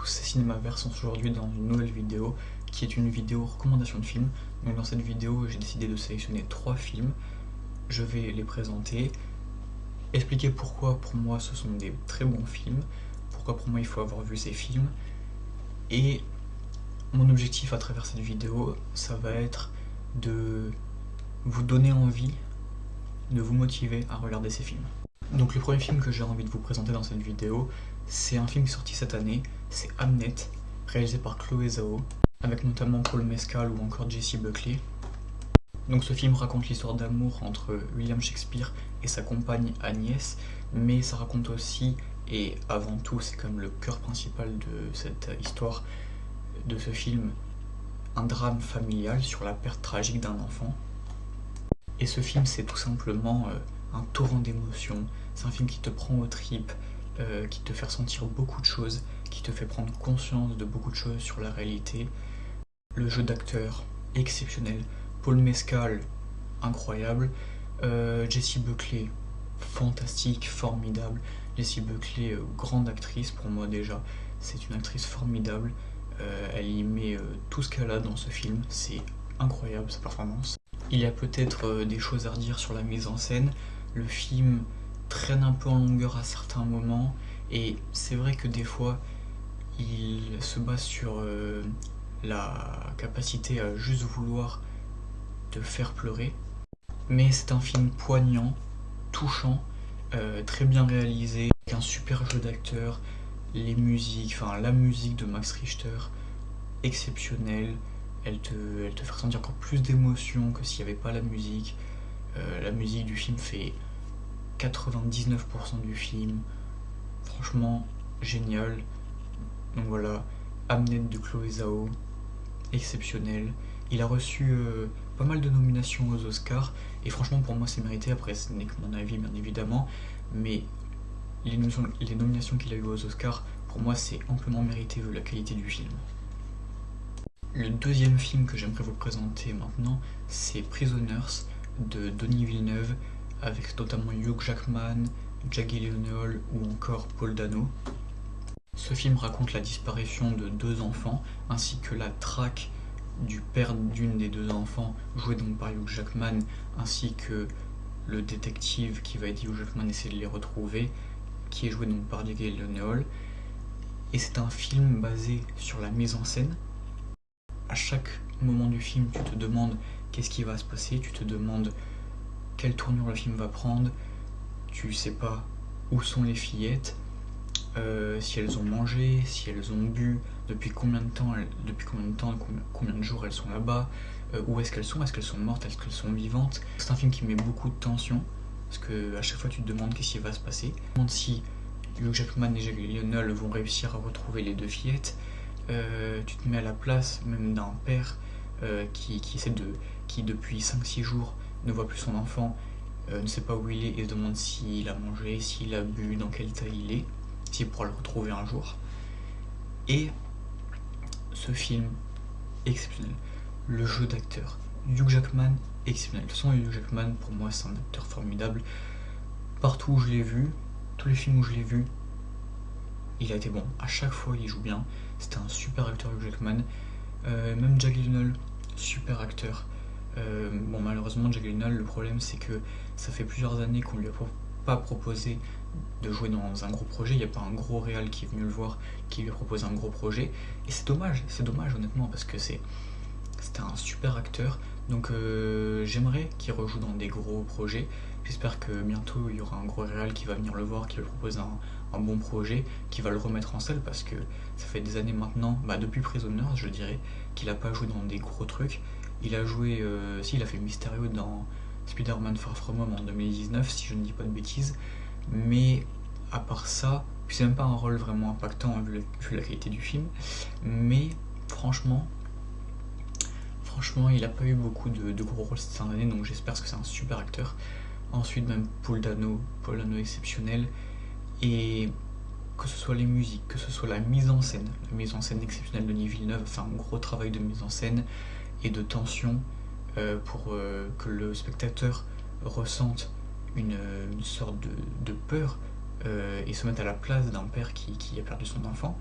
c'est Cinémaverse aujourd'hui dans une nouvelle vidéo qui est une vidéo recommandation de films. Donc dans cette vidéo j'ai décidé de sélectionner 3 films, je vais les présenter, expliquer pourquoi pour moi ce sont des très bons films, pourquoi pour moi il faut avoir vu ces films, et mon objectif à travers cette vidéo ça va être de vous donner envie, de vous motiver à regarder ces films. Donc le premier film que j'ai envie de vous présenter dans cette vidéo, c'est un film sorti cette année, c'est Hamnet, réalisé par Chloé Zhao, avec notamment Paul Mescal ou encore Jessie Buckley. Donc ce film raconte l'histoire d'amour entre William Shakespeare et sa compagne Agnès, mais ça raconte aussi, et avant tout c'est comme le cœur principal de cette histoire, de ce film, un drame familial sur la perte tragique d'un enfant. Et ce film c'est tout simplement un torrent d'émotions, c'est un film qui te prend aux tripes, qui te fait ressentir beaucoup de choses, qui te fait prendre conscience de beaucoup de choses sur la réalité. Le jeu d'acteur, exceptionnel. Paul Mescal, incroyable. Jessie Buckley, fantastique, formidable. Jessie Buckley, grande actrice pour moi déjà. C'est une actrice formidable. Elle y met tout ce qu'elle a dans ce film. C'est incroyable sa performance. Il y a peut-être des choses à redire sur la mise en scène. Le film traîne un peu en longueur à certains moments. Et c'est vrai que des fois, il se base sur la capacité à juste vouloir te faire pleurer. Mais c'est un film poignant, touchant, très bien réalisé, avec un super jeu d'acteur, les musiques, enfin la musique de Max Richter, exceptionnelle. Elle te fait ressentir encore plus d'émotion que s'il n'y avait pas la musique. La musique du film fait 99% du film. Franchement, génial. Donc voilà, Hamnet de Chloé Zhao, exceptionnel. Il a reçu pas mal de nominations aux Oscars, et franchement pour moi c'est mérité, après ce n'est que mon avis bien évidemment, mais les nominations qu'il a eues aux Oscars, pour moi c'est amplement mérité vu la qualité du film. Le deuxième film que j'aimerais vous présenter maintenant, c'est Prisoners de Denis Villeneuve, avec notamment Hugh Jackman, Jake Gyllenhaal ou encore Paul Dano. Ce film raconte la disparition de 2 enfants, ainsi que la traque du père d'une des 2 enfants, joué donc par Hugh Jackman, ainsi que le détective qui va aider Hugh Jackman à essayer de les retrouver, qui est joué donc par Jake Gyllenhaal. Et c'est un film basé sur la mise en scène. À chaque moment du film, tu te demandes qu'est-ce qui va se passer, tu te demandes quelle tournure le film va prendre, tu sais pas où sont les fillettes, si elles ont mangé, si elles ont bu, depuis combien de temps, combien de jours elles sont là-bas, où est-ce qu'elles sont mortes, est-ce qu'elles sont vivantes. C'est un film qui met beaucoup de tension, parce que à chaque fois tu te demandes qu'est-ce qui va se passer. Tu te demandes si Hugh Jackman et Jake Gyllenhaal vont réussir à retrouver les 2 fillettes. Tu te mets à la place même d'un père qui depuis 5-6 jours ne voit plus son enfant, ne sait pas où il est et se demande s'il a mangé, s'il a bu, dans quel état il est, s'il pourra le retrouver un jour. Et ce film, exceptionnel. Le jeu d'acteur. Hugh Jackman, exceptionnel. De toute façon, Hugh Jackman, pour moi, c'est un acteur formidable. Partout où je l'ai vu, tous les films où je l'ai vu, il a été bon. À chaque fois, il joue bien. C'était un super acteur, Hugh Jackman. Même Jake Gyllenhaal, super acteur. Bon, malheureusement, Jake Gyllenhaal, le problème, c'est que ça fait plusieurs années qu'on lui a pas proposé de jouer dans un gros projet. Il n'y a pas un gros réal qui est venu le voir, qui lui a proposé un gros projet. Et c'est dommage honnêtement, parce que c'était un super acteur. Donc j'aimerais qu'il rejoue dans des gros projets. J'espère que bientôt il y aura un gros réal qui va venir le voir, qui va lui proposer un bon projet, qui va le remettre en selle, parce que ça fait des années maintenant, depuis Prisoners je dirais, qu'il n'a pas joué dans des gros trucs. Il a joué, il a fait Mysterio dans Spider-Man Far From Home en 2019, si je ne dis pas de bêtises, mais à part ça, puis c'est même pas un rôle vraiment impactant vu la qualité du film, mais franchement, il a pas eu beaucoup de gros rôles cette année, donc j'espère que c'est un super acteur. Ensuite, même Paul Dano exceptionnel, et que ce soit les musiques, que ce soit la mise en scène exceptionnelle de Denis Villeneuve, fait un gros travail de mise en scène et de tension pour que le spectateur ressente une sorte de peur et se mette à la place d'un père qui a perdu son enfant.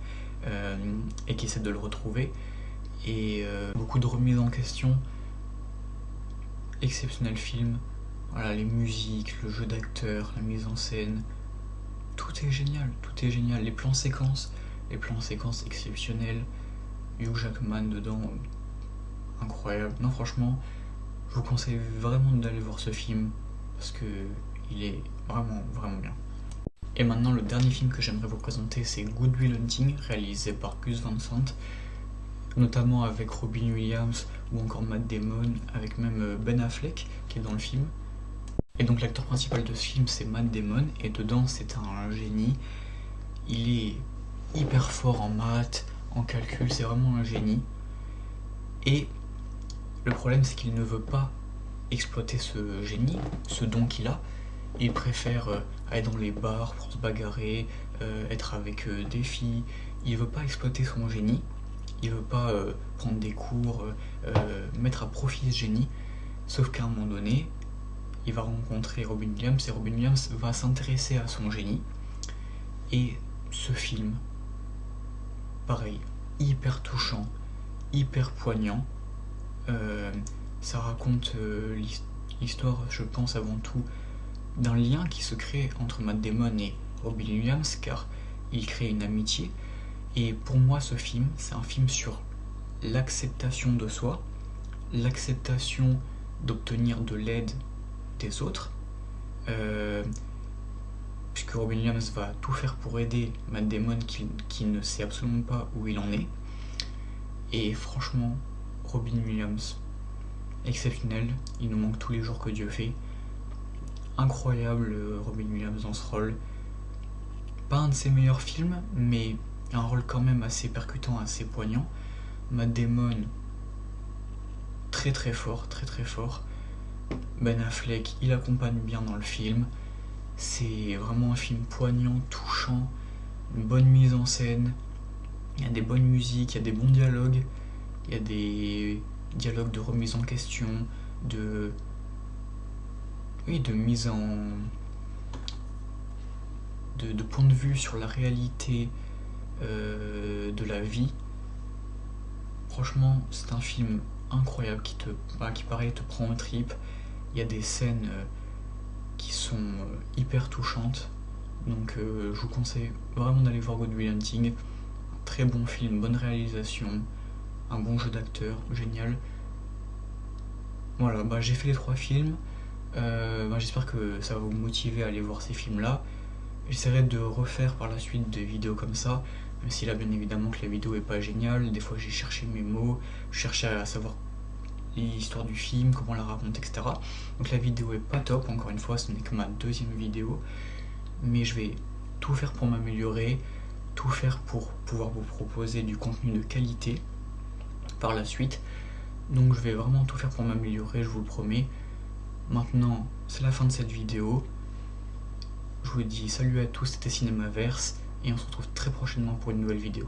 et qui essaie de le retrouver. Et beaucoup de remises en question. Exceptionnel film. Voilà, les musiques, le jeu d'acteur, la mise en scène. Tout est génial, tout est génial. Les plans séquences exceptionnels. Hugh Jackman dedans, incroyable. Non, franchement, je vous conseille vraiment d'aller voir ce film parce que il est vraiment, vraiment bien. Et maintenant, le dernier film que j'aimerais vous présenter, c'est Good Will Hunting, réalisé par Gus Van Sant, notamment avec Robin Williams ou encore Matt Damon, avec même Ben Affleck qui est dans le film. Et donc l'acteur principal de ce film, c'est Matt Damon, et dedans c'est un génie. Il est hyper fort en maths, en calcul, c'est vraiment un génie. Et le problème, c'est qu'il ne veut pas exploiter ce génie, ce don qu'il a. Il préfère aller dans les bars pour se bagarrer, être avec des filles. Il veut pas exploiter son génie. Il veut pas prendre des cours, mettre à profit ce génie. Sauf qu'à un moment donné, il va rencontrer Robin Williams et Robin Williams va s'intéresser à son génie. Et ce film, pareil, hyper touchant, hyper poignant. Ça raconte l'histoire, je pense avant tout, d'un lien qui se crée entre Matt Damon et Robin Williams, car il crée une amitié. Et pour moi, ce film, c'est un film sur l'acceptation de soi, l'acceptation d'obtenir de l'aide des autres, puisque Robin Williams va tout faire pour aider Matt Damon qui ne sait absolument pas où il en est. Et franchement, Robin Williams, exceptionnel, il nous manque tous les jours que Dieu fait. Incroyable Robin Williams dans ce rôle. Pas un de ses meilleurs films, mais un rôle quand même assez percutant, assez poignant. Matt Damon, très très fort, très très fort. Ben Affleck, il accompagne bien dans le film. C'est vraiment un film poignant, touchant, une bonne mise en scène. Il y a des bonnes musiques, il y a des bons dialogues. Il y a des dialogues de remise en question, de mise en... de point de vue sur la réalité de la vie. Franchement, c'est un film incroyable qui pareil te prend aux tripes. Il y a des scènes qui sont hyper touchantes. Donc je vous conseille vraiment d'aller voir Good Will Hunting. Un très bon film, bonne réalisation, un bon jeu d'acteur, génial. Voilà, j'ai fait les 3 films. J'espère que ça va vous motiver à aller voir ces films-là. J'essaierai de refaire par la suite des vidéos comme ça, même si là, bien évidemment, que la vidéo est pas géniale. Des fois, j'ai cherché mes mots, je cherchais à savoir l'histoire du film, comment la raconter, etc. Donc la vidéo est pas top, encore une fois, ce n'est que ma 2e vidéo. Mais je vais tout faire pour m'améliorer, tout faire pour pouvoir vous proposer du contenu de qualité par la suite. Donc je vais vraiment tout faire pour m'améliorer, je vous le promets. Maintenant, c'est la fin de cette vidéo. Je vous dis salut à tous, c'était Cinémaverse, et on se retrouve très prochainement pour une nouvelle vidéo.